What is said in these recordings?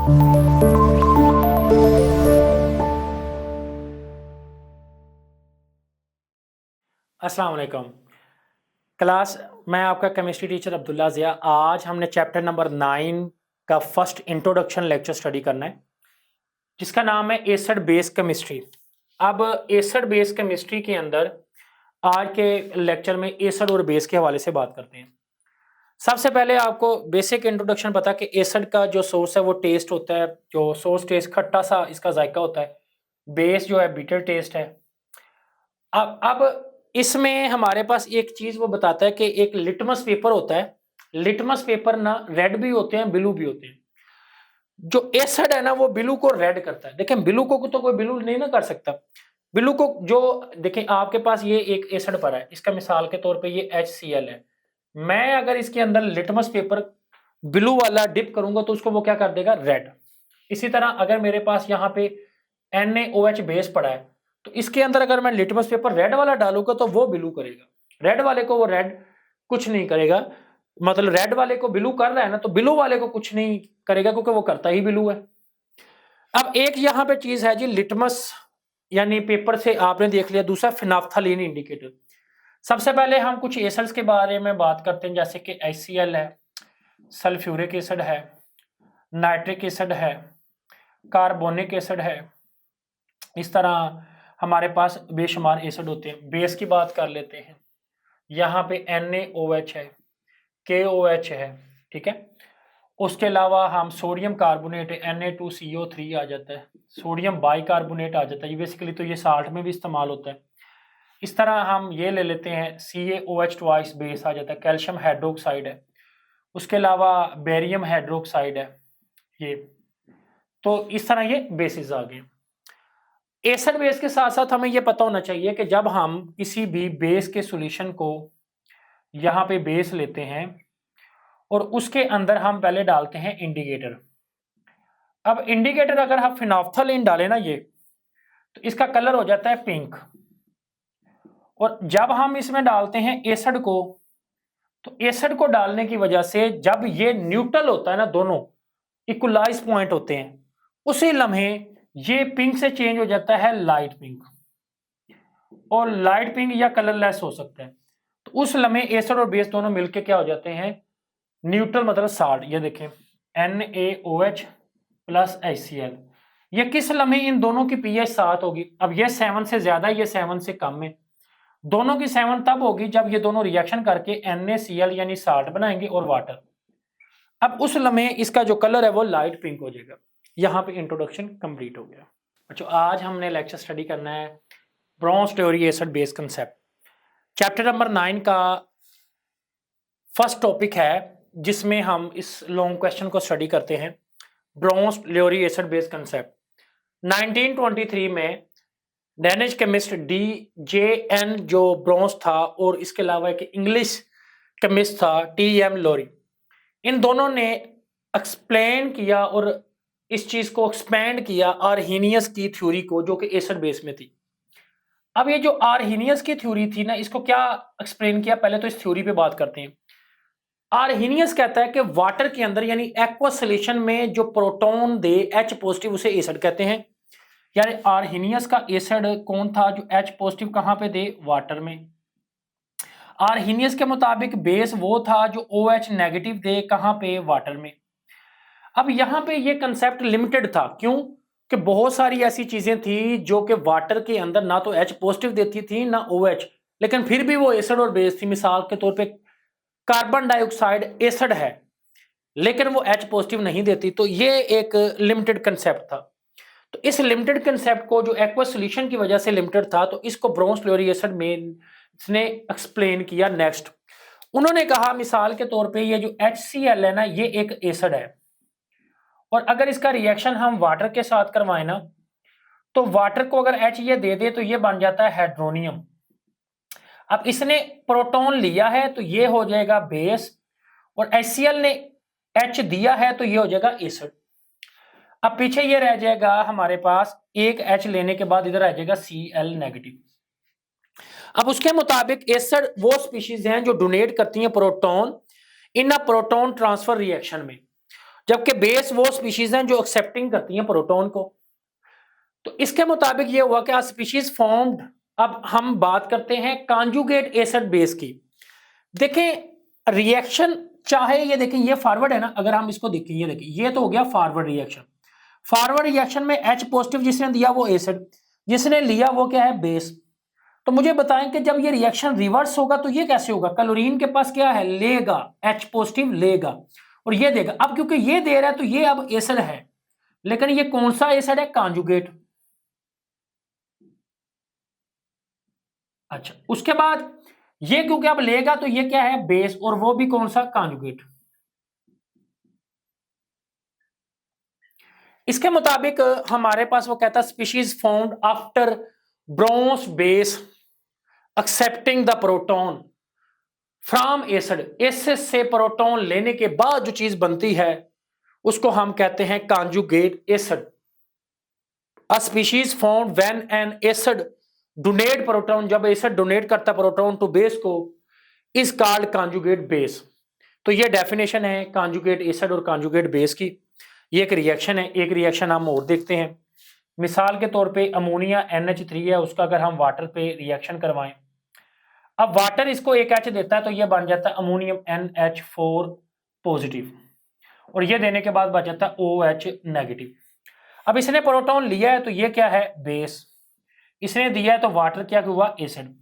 अस्सलाम वालेकुम क्लास। मैं आपका केमिस्ट्री टीचर अब्दुल्ला ज़िया। आज हमने चैप्टर नंबर 9 का फर्स्ट इंट्रोडक्शन लेक्चर स्टडी करना है, जिसका नाम है एसिड बेस केमिस्ट्री। अब एसिड बेस केमिस्ट्री के अंदर आज के लेक्चर में एसिड और बेस के हवाले से बात करते हैं। सबसे पहले आपको बेसिक इंट्रोडक्शन पता कि एसिड का जो सोर्स है वो टेस्ट होता है, जो सोर्स टेस्ट खट्टा सा इसका जायका होता है। बेस जो है बिटर टेस्ट है। अब इसमें हमारे पास एक चीज वो बताता है कि एक लिटमस पेपर होता है। लिटमस पेपर ना रेड भी होते हैं, ब्लू भी होते हैं। जो एसिड है ना वो ब्लू को रेड करता है। देखें, ब्लू को तो कोई ब्लू नहीं ना कर सकता। ब्लू को जो देखें, आपके पास ये एक एसिड पड़ा है, इसका मिसाल के तौर पे ये HCl है। मैं अगर इसके अंदर लिटमस पेपर ब्लू वाला डिप करूंगा तो उसको वो क्या कर देगा, रेड। इसी तरह अगर मेरे पास यहाँ पे NaOH बेस पड़ा है तो इसके अंदर अगर मैं लिटमस पेपर रेड वाला डालूंगा तो वो ब्लू करेगा। रेड वाले को वो रेड कुछ नहीं करेगा, मतलब रेड वाले को ब्लू कर रहा है ना, तो ब्लू वाले को कुछ नहीं करेगा क्योंकि वो करता ही ब्लू है। अब एक यहाँ पे चीज है जी, लिटमस यानी पेपर से आपने देख लिया। दूसरा फिनाफ्थलीन इंडिकेटर। सबसे पहले हम कुछ एसिड्स के बारे में बात करते हैं, जैसे कि HCl है, सल्फ्यूरिक एसिड है, नाइट्रिक एसिड है, कार्बोनिक एसिड है। इस तरह हमारे पास बेशुमार एसिड होते हैं। बेस की बात कर लेते हैं। यहाँ पे NaOH है, KOH है, ठीक है। उसके अलावा हम सोडियम कार्बोनेट Na2CO3 आ जाता है, सोडियम बाइकार्बोनेट आ जाता है। ये बेसिकली तो ये साल्ट में भी इस्तेमाल होता है। इस तरह हम ये ले लेते हैं, CaOH ट्वाइस बेस आ जाता है, कैल्शियम हाइड्रोक्साइड है। उसके अलावा बेरियम हाइड्रोक्साइड है ये। तो इस तरह ये बेसिस आ गए। एसिड बेस के साथ साथ हमें यह पता होना चाहिए कि जब हम किसी भी बेस के सॉल्यूशन को यहाँ पे बेस लेते हैं और उसके अंदर हम पहले डालते हैं इंडिकेटर। अब इंडिकेटर अगर हम फिनाफ्थलीन डालें ना ये, तो इसका कलर हो जाता है पिंक। और जब हम इसमें डालते हैं एसिड को, तो एसिड को डालने की वजह से जब ये न्यूट्रल होता है ना, दोनों इक्वलाइज पॉइंट होते हैं, उसी लम्हे ये पिंक से चेंज हो जाता है लाइट पिंक, और लाइट पिंक या कलरलेस हो सकता है। तो उस लम्हे एसिड और बेस दोनों मिलके क्या हो जाते हैं, न्यूट्रल, मतलब साल्ट। ये देखें, NaOH प्लस HCl। ये किस लम्हे इन दोनों की pH 7 होगी। अब ये 7 से ज्यादा, ये 7 से कम है। दोनों की 7 तब होगी जब ये दोनों रिएक्शन करके NaCl यानी साल्ट बनाएंगे और वाटर। अब उस लम्हे इसका जो कलर है वो लाइट पिंक हो जाएगा। यहाँ पे इंट्रोडक्शन कंप्लीट हो गया। अच्छा, आज हमने लेक्चर स्टडी करना है bronze theory acid base concept. Chapter number 9 का फर्स्ट टॉपिक है, जिसमें हम इस लॉन्ग क्वेश्चन को स्टडी करते हैं, bronze theory acid base concept. 1923 में डेनिश केमिस्ट DJN जो ब्रोंज था, और इसके अलावा एक इंग्लिश केमिस्ट था TM लोरी, इन दोनों ने एक्सप्लेन किया और इस चीज को एक्सपैंड किया आर्हीनियस की थ्योरी को, जो कि एसिड बेस में थी। अब ये जो आर्हीनियस की थ्योरी थी ना, इसको क्या एक्सप्लेन किया, पहले तो इस थ्योरी पे बात करते हैं। आर्हीनियस कहता है कि वाटर के अंदर यानी एक्वस सॉल्यूशन में जो प्रोटॉन दे H पॉजिटिव, उसे एसिड कहते हैं। यानी आर्हीनियस का एसिड कौन था, जो H पॉजिटिव कहां पे दे, वाटर में। आर्हीनियस के मुताबिक बेस वो था जो OH नेगेटिव दे, कहां पे, वाटर में। अब यहां पे ये कंसेप्ट लिमिटेड था, क्यों कि बहुत सारी ऐसी चीजें थी जो कि वाटर के अंदर ना तो H पॉजिटिव देती थी ना OH, लेकिन फिर भी वो एसिड और बेस थी। मिसाल के तौर पे कार्बन डाइऑक्साइड एसिड है लेकिन वो H पॉजिटिव नहीं देती, तो ये एक लिमिटेड कंसेप्ट था। तो इस लिमिटेड कंसेप्ट को, जो एक्वस सॉल्यूशन की वजह से लिमिटेड था, तो इसको ब्रोंज थ्योरी एसिड में इसने एक्सप्लेन किया। नेक्स्ट उन्होंने कहा, मिसाल के तौर पे ये जो HCl है ना, ये एक एसिड है, और अगर इसका रिएक्शन हम वाटर के साथ करवाएं ना, तो वाटर को अगर H ये दे दे तो ये बन जाता है हाइड्रोनियम। अब इसने प्रोटॉन लिया है तो ये हो जाएगा बेस, और HCl ने H दिया है तो ये हो जाएगा एसिड। अब पीछे ये रह जाएगा हमारे पास, एक H लेने के बाद इधर आ जाएगा Cl नेगेटिव। अब उसके मुताबिक एसिड वो स्पीशीज हैं जो डोनेट करती हैं proton in a proton transfer reaction में। जबकि बेस वो स्पीशीज हैं जो एक्सेप्टिंग करती हैं प्रोटॉन को। तो इसके मुताबिक ये हुआ कि स्पीशीज फॉर्म्ड। अब हम बात करते हैं कॉन्जुगेट एसिड बेस की। देखें रिएक्शन, चाहे ये देखें ये फॉरवर्ड है ना, अगर हम इसको देखें ये देखें ये तो हो गया फॉरवर्ड रिएक्शन। फॉरवर्ड रिएक्शन में H पॉजिटिव जिसने दिया वो एसिड, जिसने लिया वो क्या है बेस। तो मुझे बताएं कि जब ये रिएक्शन रिवर्स होगा तो ये कैसे होगा। क्लोरीन के पास क्या है, लेगा, H पॉजिटिव लेगा और ये देगा। अब क्योंकि ये दे रहा है तो ये अब एसिड है, लेकिन ये कौन सा एसिड है, कॉन्जुगेट। अच्छा, उसके बाद ये क्योंकि अब लेगा तो ये क्या है बेस, और वो भी कौन सा, कॉन्जुगेट। इसके मुताबिक हमारे पास वो कहता है species found after bronze base accepting the proton from acid. Acid से प्रोटॉन लेने के बाद जो चीज बनती है उसको हम कहते हैं conjugate acid. A species found when an acid donate proton, जब एसिड डोनेट करता प्रोटॉन टू बेस को, इज कॉल्ड कॉन्जुगेट बेस। तो ये डेफिनेशन है कॉन्जुगेट एसिड और कॉन्जुगेट बेस की। ये एक रिएक्शन है। एक रिएक्शन हम और देखते हैं। मिसाल के तौर पे अमोनिया NH3 है, उसका अगर हम वाटर पे रिएक्शन करवाएं, अब वाटर इसको एक H देता है तो ये बन जाता है अमोनियम NH4 पॉजिटिव, और ये देने के बाद बच जाता है OH नेगेटिव। अब इसने प्रोटॉन लिया है तो ये क्या है बेस, इसने दिया है तो वाटर क्या हुआ एसिड।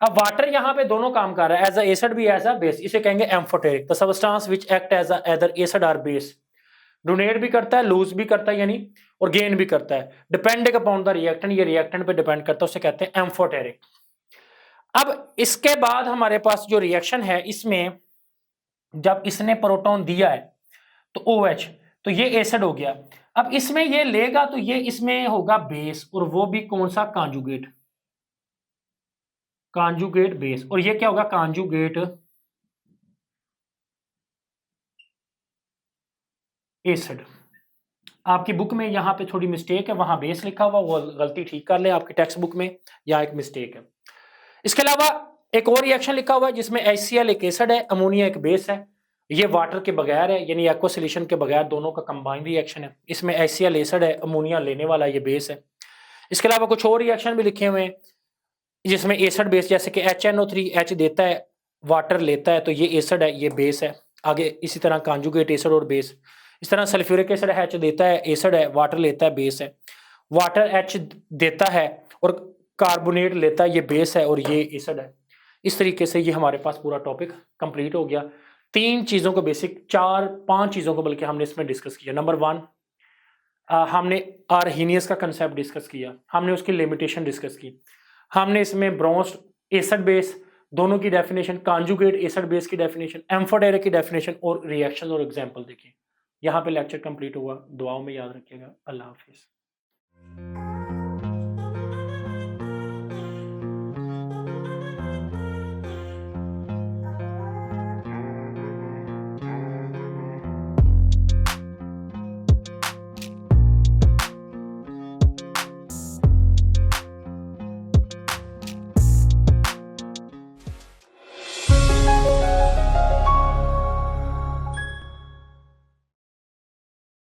अब वाटर यहाँ पे दोनों काम कर रहा है, एज अ एसिड भी एज अ बेस। इसे कहेंगे amphoteric, the substance which act as either acid और बेस। डोनेट भी करता है, लूज भी करता है यानी, और गेन भी करता है, डिपेंडिंग अपॉन द रिएक्टेंट। ये रिएक्टेंट पे डिपेंड करता है, उसे कहते हैं एम्फोटेरिक। अब इसके बाद हमारे पास जो रिएक्शन है, इसमें जब इसने प्रोटॉन दिया है तो OH, तो ये एसिड हो गया। अब इसमें ये लेगा तो ये इसमें होगा बेस, और वो भी कौन सा, कॉन्जुगेट, कॉन्जुगेट बेस। और ये क्या होगा, कॉन्जुगेट एसिड। आपकी बुक में यहाँ पे थोड़ी मिस्टेक है, वहां बेस लिखा हुआ, वो गलती ठीक कर ले। आपकी टेक्स्ट बुक में यहाँ एक मिस्टेक है। इसके अलावा एक और रिएक्शन लिखा हुआ है जिसमें HCl एक एसिड है, अमोनिया एक बेस है। ये वाटर के बगैर है, यानी एक्वा सॉल्यूशन के बगैर, दोनों का कंबाइंड रिएक्शन है। इसमें HCl एसिड है, अमोनिया लेने वाला ये बेस है। इसके अलावा कुछ और रिएक्शन भी लिखे हुए हैं जिसमें एसिड बेस, जैसे कि HNO3 H देता है, वाटर लेता है, तो ये एसिड है, ये बेस है। आगे इसी तरह कॉन्जुगेट एसिड और बेस। इस तरह सल्फ्यूरिक एसिड H देता है, एसिड है, वाटर लेता है, बेस है। वाटर H देता है और कार्बोनेट लेता है, ये बेस है और ये एसिड है। इस तरीके से ये हमारे पास पूरा टॉपिक कंप्लीट हो गया। 3 चीज़ों को बेसिक, 4-5 चीज़ों को बल्कि हमने इसमें डिस्कस किया। नंबर 1, हमने आर्हीनियस का कंसेप्ट डिस्कस किया, हमने उसकी लिमिटेशन डिस्कस की, हमने इसमें ब्रोंस एसिड बेस दोनों की डेफिनेशन, कॉन्जुगेट एसिड बेस की डेफिनेशन, एम्फोटेरिक की डेफिनेशन और रिएक्शन और एग्जांपल देखे। यहाँ पे लेक्चर कंप्लीट हुआ। दुआओं में याद रखिएगा। अल्लाह हाफिज़।